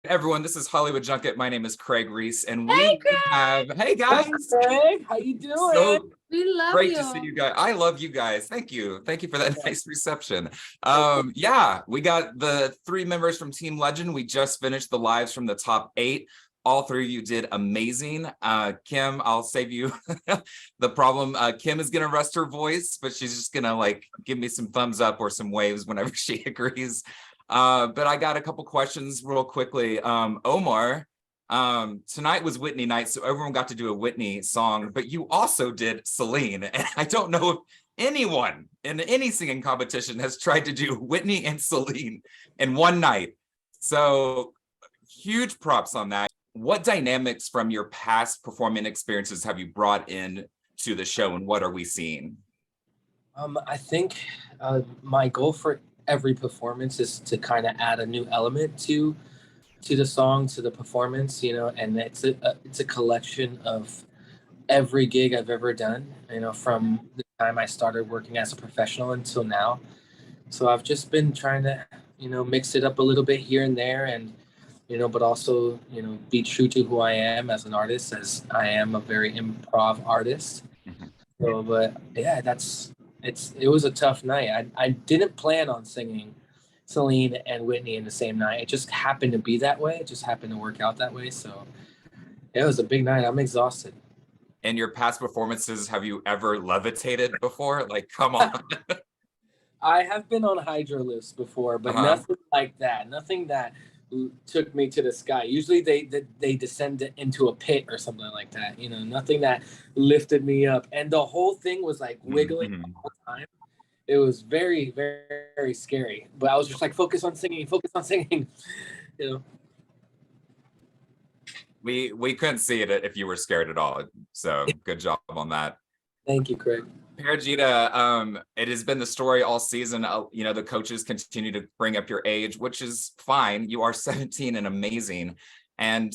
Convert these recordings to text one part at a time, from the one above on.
Everyone, this is Hollywood Junket. My name is Craig Ries, and Hey, we Craig. have, hey guys, Craig, how you doing? so We love great you. to see you guys. I love you guys. Thank you for that nice reception. Yeah, we got the 3 members from Team Legend. We just finished the lives from the top 8. All 3 of you did amazing. Kim, I'll save you the problem. Kim is gonna rest her voice, but she's just gonna like give me some thumbs up or some waves whenever she agrees. But I got a couple questions real quickly. Omar, tonight was Whitney night, so everyone got to do a Whitney song, but you also did Celine. And I don't know if anyone in any singing competition has tried to do Whitney and Celine in one night. So huge props on that. What dynamics from your past performing experiences have you brought in to the show, and what are we seeing? I think my goal for every performance is to kind of add a new element to the song, to the performance, and it's a collection of every gig I've ever done, from the time I started working as a professional until now. So I've just been trying to, mix it up a little bit here and there, and but also, be true to who I am as an artist, as I am a very improv artist. So, but yeah, it was a tough night. I didn't plan on singing Celine and Whitney in the same night. It just happened to be that way. It just happened to work out that way. So it was a big night. I'm exhausted. In your past performances, have you ever levitated before? Like, come on. I have been on hydro lifts before, but nothing like that. Nothing that took me to the sky. Usually they descend into a pit or something like that. Nothing that lifted me up. And the whole thing was like wiggling the whole time. It was very, very, very scary. But I was just like, focus on singing. We couldn't see it if you were scared at all. So good job on that. Thank you, Craig. Parijita, it has been the story all season. The coaches continue to bring up your age, which is fine. You are 17 and amazing. And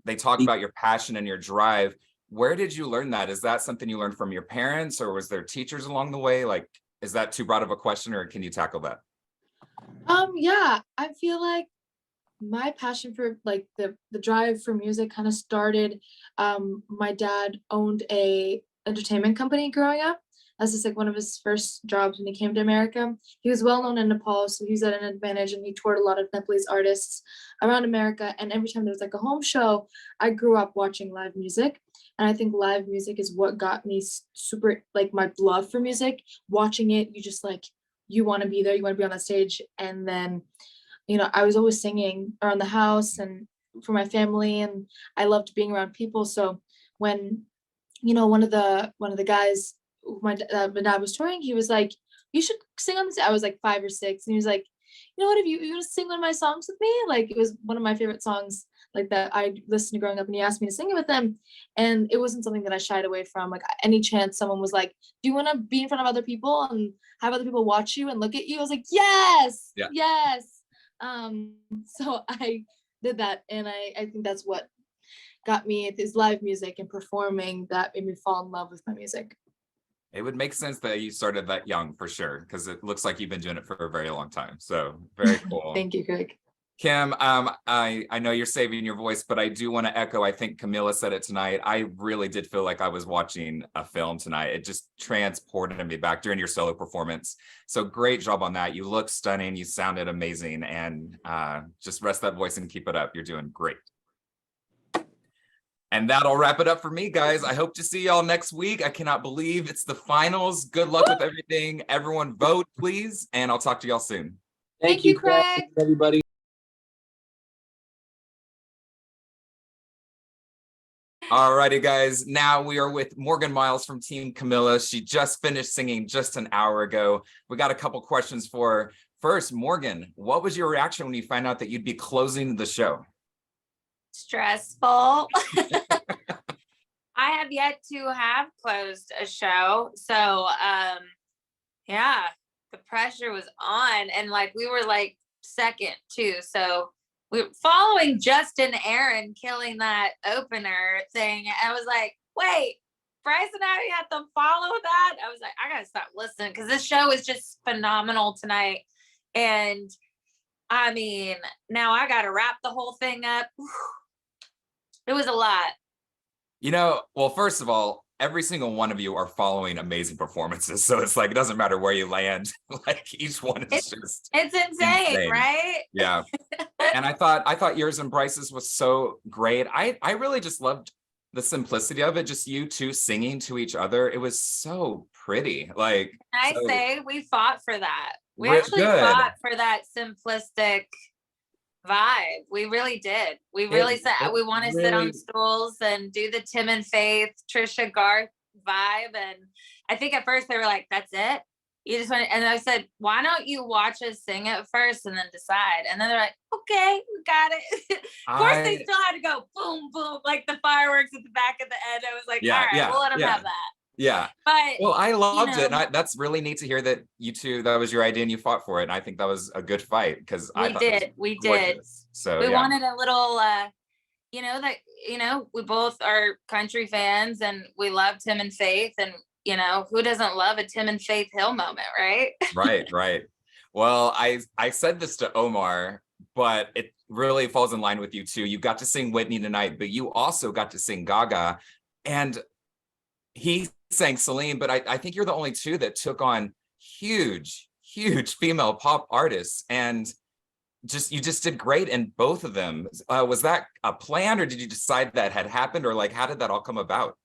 they talk about your passion and your drive. Where did you learn that? Is that something you learned from your parents, or was there teachers along the way? Like, is that too broad of a question, or can you tackle that? Yeah, I feel like my passion for like the drive for music kind of started. My dad owned a entertainment company growing up. That's just like one of his first jobs when he came to America. He was well known in Nepal, so he was at an advantage, and he toured a lot of Nepalese artists around America. And every time there was like a home show, I grew up watching live music. And I think live music is what got me super, like, my love for music. Watching it, you just like, you want to be there, you want to be on that stage. And then, I was always singing around the house and for my family, and I loved being around people. So when one of the guys who my dad was touring, he was like, you should sing on this. I was like 5 or 6, and he was like, you know what, if you want to sing one of my songs with me? Like, it was one of my favorite songs like that I listened to growing up, and he asked me to sing it with him. And it wasn't something that I shied away from. Like, any chance someone was like, do you want to be in front of other people and have other people watch you and look at you? I was like, yes, yeah. Yes. So I did that, and I think that's what got me is live music and performing that made me fall in love with my music. It would make sense that you started that young for sure, because it looks like you've been doing it for a very long time. So very cool. Thank you, Craig. Kim, I know you're saving your voice, but I do want to echo, I think Camila said it tonight. I really did feel like I was watching a film tonight. It just transported me back during your solo performance. So great job on that. You look stunning. You sounded amazing. And just rest that voice and keep it up. You're doing great. And that'll wrap it up for me, guys. I hope to see y'all next week. I cannot believe it's the finals. Good luck with everything. Everyone vote, please. And I'll talk to y'all soon. Thank you, Craig. Everybody. Alrighty, guys. Now we are with Morgan Myles from Team Camila. She just finished singing just an hour ago. We got a couple questions for her. First, Morgan, what was your reaction when you found out that you'd be closing the show? Stressful. I have yet to have closed a show. So, yeah, the pressure was on, and like, we were like second too. So we were following Justin Aaron killing that opener thing. I was like, wait, Bryce and I had to follow that. I was like, I gotta stop listening, because this show is just phenomenal tonight. And I mean, now I got to wrap the whole thing up. It was a lot. You know, well, first of all, every single one of you are following amazing performances. So it's like, it doesn't matter where you land. Like each one is just It's insane, right? Yeah. And I thought yours and Bryce's was so great. I really just loved the simplicity of it. Just you two singing to each other. It was so pretty. Like, I so say we fought for that. We Real actually good. fought for that simplistic vibe. We really did. We really said it we want to sit really- on stools and do the Tim and Faith, Trisha Garth vibe. And I think at first they were like, "That's it." You just want, and I said, "Why don't you watch us sing it first and then decide?" And then they're like, "Okay, we got it." Of course, they still had to go boom, boom, like the fireworks at the back of the end. I was like, Yeah, "All right, yeah, we'll let them yeah. have that." Yeah. But Well, I loved it. know- And that's really neat to hear that you two, that was your idea and you fought for it. And I think that was a good fight because I thought it was we did. gorgeous. So We yeah. wanted a little, we both are country fans and we love Tim and Faith, and who doesn't love a Tim and Faith Hill moment, right? Right. Well, I said this to Omar, but it really falls in line with you too. You got to sing Whitney tonight, but you also got to sing Gaga. And he sang Celine, but I think you're the only two that took on huge female pop artists, and you just did great in both of them. Was that a plan, or did you decide that had happened, or like how did that all come about?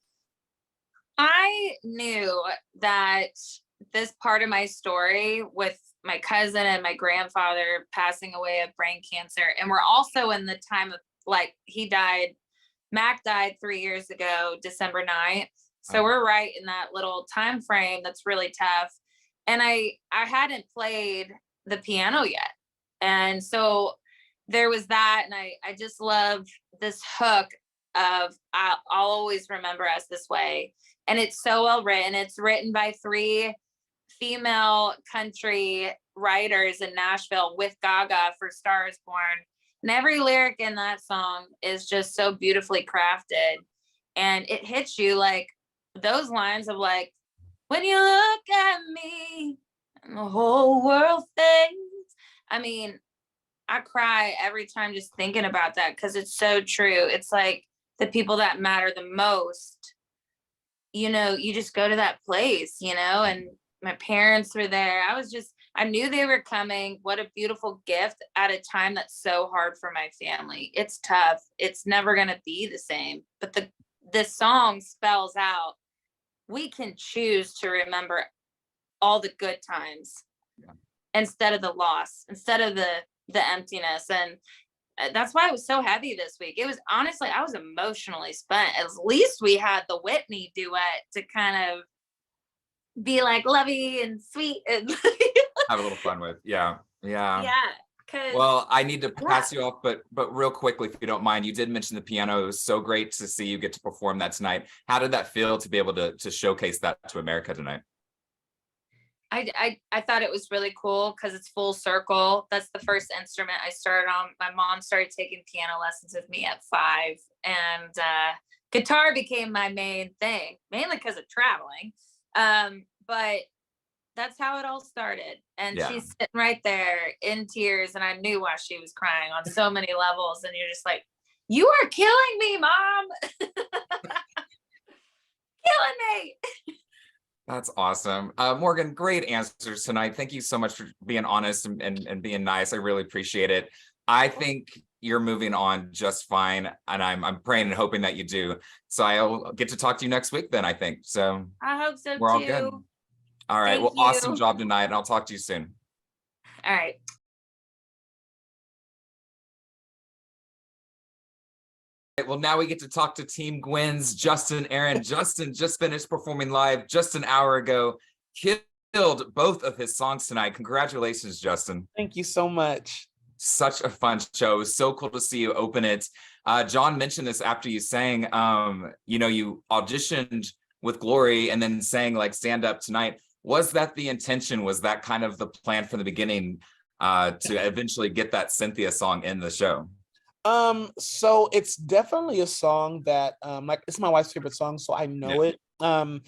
I knew that this part of my story with my cousin and my grandfather passing away of brain cancer, and we're also in the time of Mac died 3 years ago, December 9th. So we're right in that little time frame that's really tough. And I hadn't played the piano yet. And so there was that. And I just love this hook of I'll always remember us this way. And it's so well written. It's written by 3 female country writers in Nashville with Gaga for Star Is Born. And every lyric in that song is just so beautifully crafted. And it hits you like those lines of like, when you look at me and the whole world fades. I mean, I cry every time just thinking about that because it's so true. It's like the people that matter the most, you just go to that place, and my parents were there. I knew they were coming. What a beautiful gift at a time that's so hard for my family. It's tough. It's never going to be the same. But this song spells out, we can choose to remember all the good times instead of the loss, instead of the emptiness. And that's why it was so heavy this week. It was honestly, I was emotionally spent. At least we had the Whitney duet to kind of be like lovey and sweet and Have a little fun with. Yeah. Well, I need to pass you off, but real quickly, if you don't mind, you did mention the piano. It was so great to see you get to perform that tonight. How did that feel to be able to showcase that to America tonight? I thought it was really cool because it's full circle. That's the first instrument I started on. My mom started taking piano lessons with me at 5, and guitar became my main thing, mainly because of traveling. But that's how it all started. And she's sitting right there in tears, and I knew why she was crying on so many levels. And you're just like, you are killing me, Mom. Killing me. That's awesome. Morgan, great answers tonight. Thank you so much for being honest and being nice. I really appreciate it. I think you're moving on just fine, and I'm praying and hoping that you do. So I'll get to talk to you next week then, I think. So I hope so we're all too. good. All right. Thank Awesome you. job tonight, and I'll talk to you soon. All right. Well, now we get to talk to Team Gwen's Justin Aaron. Justin just finished performing live just an hour ago. Killed both of his songs tonight. Congratulations, Justin. Thank you so much. Such a fun show. It was so cool to see you open it. John mentioned this after you sang, you auditioned with Glory and then sang like Stand Up Tonight. Was that the intention? Was that kind of the plan from the beginning to eventually get that Cynthia song in the show? So it's definitely a song that it's my wife's favorite song, so I know it. I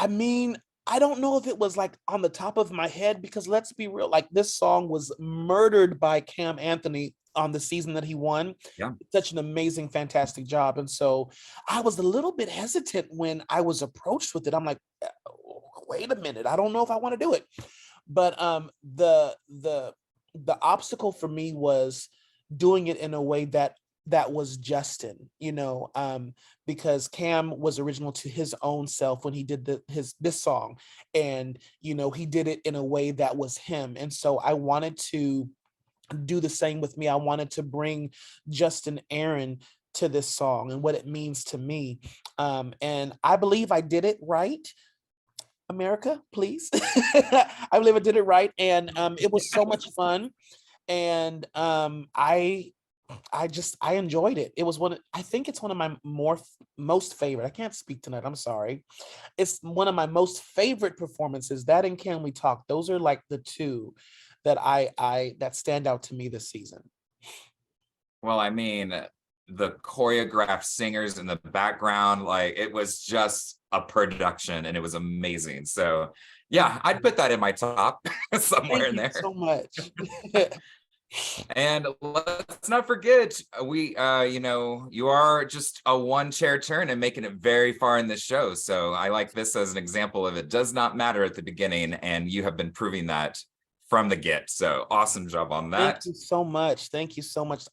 mean, I don't know if it was like on the top of my head, because let's be real, like this song was murdered by Cam Anthony on the season that he won. Yeah. Such an amazing, fantastic job. And so I was a little bit hesitant when I was approached with it. I'm like, wait a minute, I don't know if I want to do it. But the obstacle for me was doing it in a way that was Justin, because Cam was original to his own self when he did this song, and he did it in a way that was him. And so I wanted to do the same with me. I wanted to bring Justin Aaron to this song and what it means to me. And I believe I did it right. America, please. I believe I did it right. And it was so much fun. And I enjoyed it. It was I think it's one of my most favorite. I can't speak tonight, I'm sorry. It's one of my most favorite performances. That and Can We Talk? Those are like the two that that stand out to me this season. Well, I mean, the choreographed singers in the background, like it was just a production and it was amazing. So yeah, I'd put that in my top somewhere in there. So much. And let's not forget, you are just a one chair turn and making it very far in the show. So I like this as an example of it does not matter at the beginning, and you have been proving that from the get. So awesome job on that. Thank you so much. Thank you so much.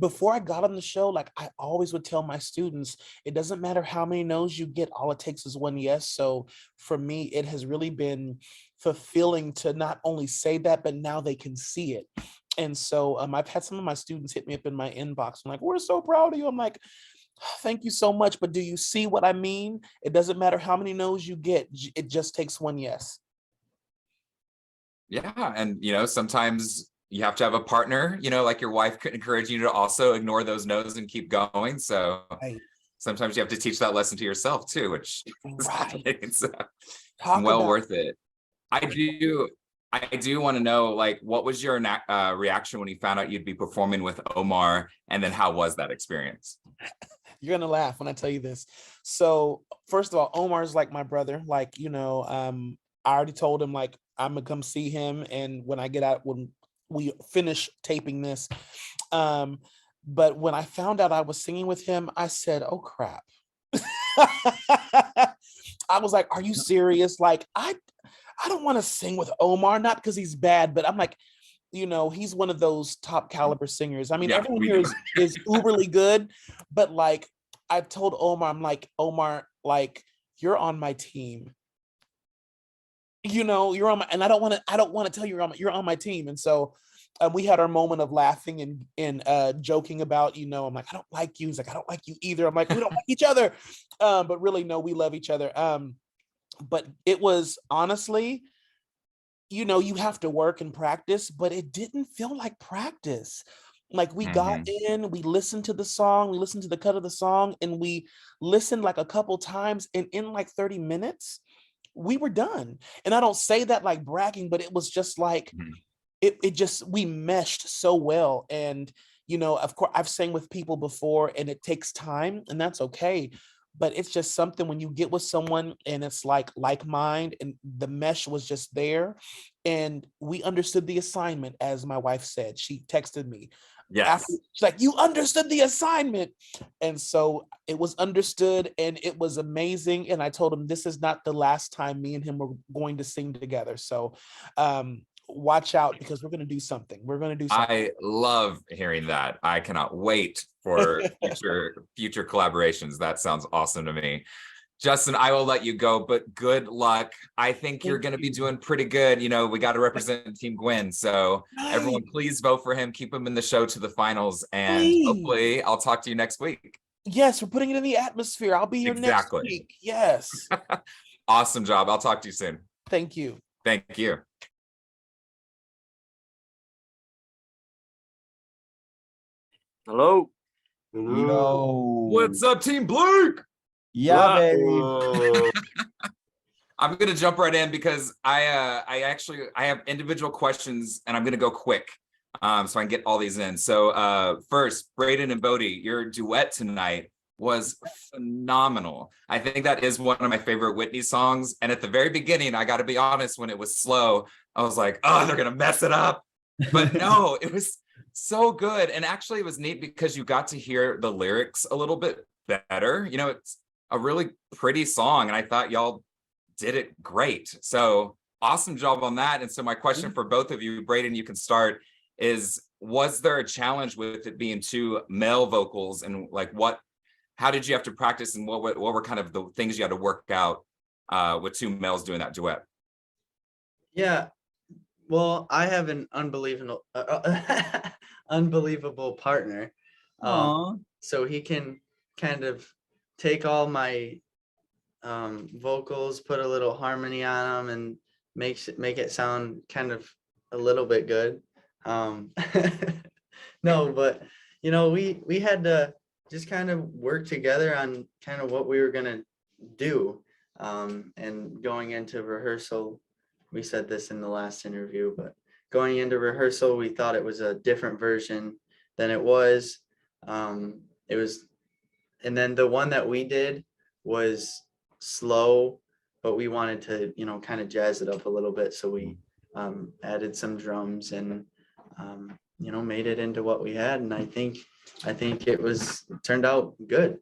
Before I got on the show, like I always would tell my students, it doesn't matter how many no's you get, all it takes is one yes. So for me, it has really been fulfilling to not only say that, but now they can see it. And so I've had some of my students hit me up in my inbox. I'm like, we're so proud of you. I'm like, thank you so much. But do you see what I mean? It doesn't matter how many no's you get. It just takes one yes. Yeah. And, sometimes you have to have a partner, like your wife could encourage you to also ignore those no's and keep going. So sometimes you have to teach that lesson to yourself too, which is well worth it. I do want to know, like, what was your reaction when you found out you'd be performing with Omar, and then how was that experience? You're going to laugh when I tell you this. So first of all, Omar's like my brother. Like, I already told him, like, I'm going to come see him. And when I get out, when we finish taping this, but when I found out I was singing with him, I said, oh, crap. I was like, are you serious? Like, I don't want to sing with Omar, not because he's bad, but I'm like, he's one of those top caliber singers. I mean, everyone here is uberly good, but like I told Omar, I'm like, Omar, like you're on my team. You're on my, and I don't want to tell you you're on my team. And so we had our moment of laughing and joking about, I'm like, I don't like you. He's like, I don't like you either. I'm like, we don't like each other. But really, no, we love each other. But it was honestly, you have to work and practice, but it didn't feel like practice. Like we got in, we listened to the song, we listened to the cut of the song, and we listened like a couple times, and in like 30 minutes, we were done. And I don't say that like bragging, but it was just like, we meshed so well. And, of course I've sang with people before and it takes time, and that's okay. But it's just something when you get with someone and it's like mind, and the mesh was just there, and we understood the assignment, as my wife said. She texted me. Yes. She's like, you understood the assignment. And so it was understood, and it was amazing. And I told him this is not the last time me and him were going to sing together. So watch out, because we're going to do something. I love hearing that. I cannot wait for future collaborations. That sounds awesome to me. Justin, I will let you go, but good luck. I think you're going to be doing pretty good. We got to represent Team Gwen. So everyone, please vote for him. Keep him in the show to the finals. And hopefully I'll talk to you next week. Yes, we're putting it in the atmosphere. I'll be here next week. Yes. Awesome job. I'll talk to you soon. Thank you. Thank you. Hello. Yo. What's up, Team Blake? Yeah, baby. I'm gonna jump right in because I have individual questions, and I'm gonna go quick, so I can get all these in. So first, Brayden and Bodie, your duet tonight was phenomenal. I think that is one of my favorite Whitney songs. And at the very beginning, I got to be honest, when it was slow, I was like, oh, they're going to mess it up. But no, it was so good. And actually, it was neat because you got to hear the lyrics a little bit better. You know, it's a really pretty song. And I thought y'all did it great. So awesome job on that. And so my question for both of you, Brayden, you can start, is was there a challenge with it being two male vocals, and like how did you have to practice, and what were kind of the things you had to work out with two males doing that duet? Yeah, well, I have an unbelievable partner. So he can kind of take all my vocals, put a little harmony on them, and make it sound kind of a little bit good. No, but you know, we had to just kind of work together on kind of what we were gonna do. And going into rehearsal, we said this in the last interview, but going into rehearsal, we thought it was a different version than it was. And then the one that we did was slow, but we wanted to, you know, kind of jazz it up a little bit. So we added some drums and, you know, made it into what we had. And I think it turned out good.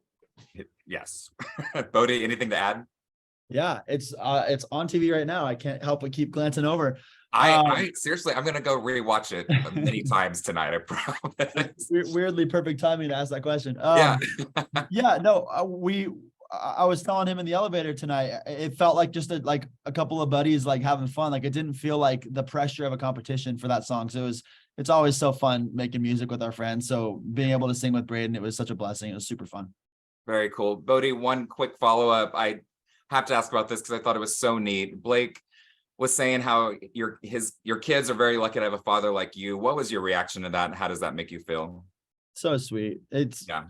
Yes. Bodie, anything to add? Yeah, it's on TV right now. I can't help but keep glancing over. I seriously, I'm gonna go rewatch it many times tonight. I promise. Weirdly perfect timing to ask that question. Yeah. Yeah, no, I was telling him in the elevator tonight, it felt like just like a couple of buddies like having fun. Like it didn't feel like the pressure of a competition for that song. So it's always so fun making music with our friends. So being able to sing with Brayden, it was such a blessing. It was super fun. Very cool. Bodie, one quick follow-up. I have to ask about this because I thought it was so neat. Blake was saying how your kids are very lucky to have a father like you. What was your reaction to that, and how does that make you feel? So sweet. It's yeah.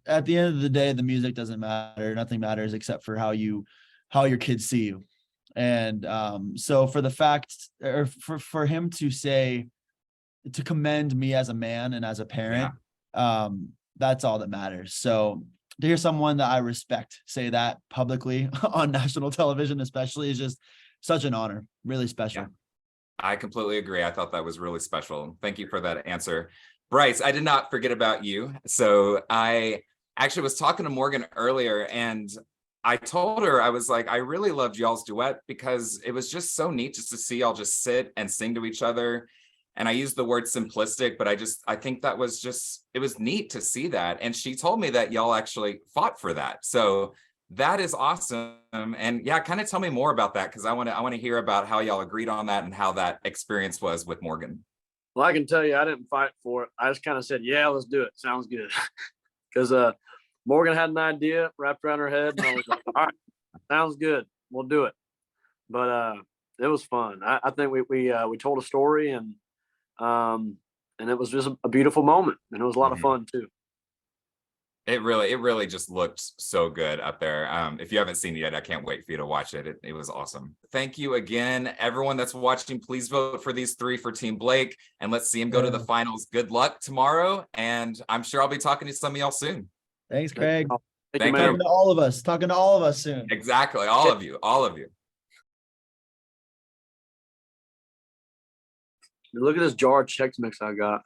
At the end of the day, the music doesn't matter. Nothing matters except for how your kids see you. And so for the fact, or for him to say, to commend me as a man and as a parent, that's all that matters. So to hear someone that I respect say that publicly on national television, especially, is just such an honor. Really special. Yeah. I completely agree. I thought that was really special. Thank you for that answer. Bryce, I did not forget about you. So I actually was talking to Morgan earlier, and I told her, I was like, I really loved y'all's duet because it was just so neat just to see y'all just sit and sing to each other. And I used the word simplistic, but I think that was just, it was neat to see that. And she told me that y'all actually fought for that. So that is awesome. And yeah, kind of tell me more about that, because I want to hear about how y'all agreed on that and how that experience was with Morgan. Well, I can tell you, I didn't fight for it. I just kind of said, yeah, let's do it. Sounds good. Because Morgan had an idea wrapped around her head, and I was like, all right, sounds good. We'll do it. But it was fun. I think we told a story, and it was just a beautiful moment, and it was a lot of fun too. It really just looked so good up there. If you haven't seen it yet, I can't wait for you to watch it. It was awesome. Thank you again, everyone that's watching. Please vote for these three for Team Blake, and let's see him go to the finals. Good luck tomorrow, and I'm sure I'll be talking to some of y'all soon. Thanks, Craig. Thank you, man. Talking to all of us soon. Exactly, all of you. Look at this jar of Chex Mix I got.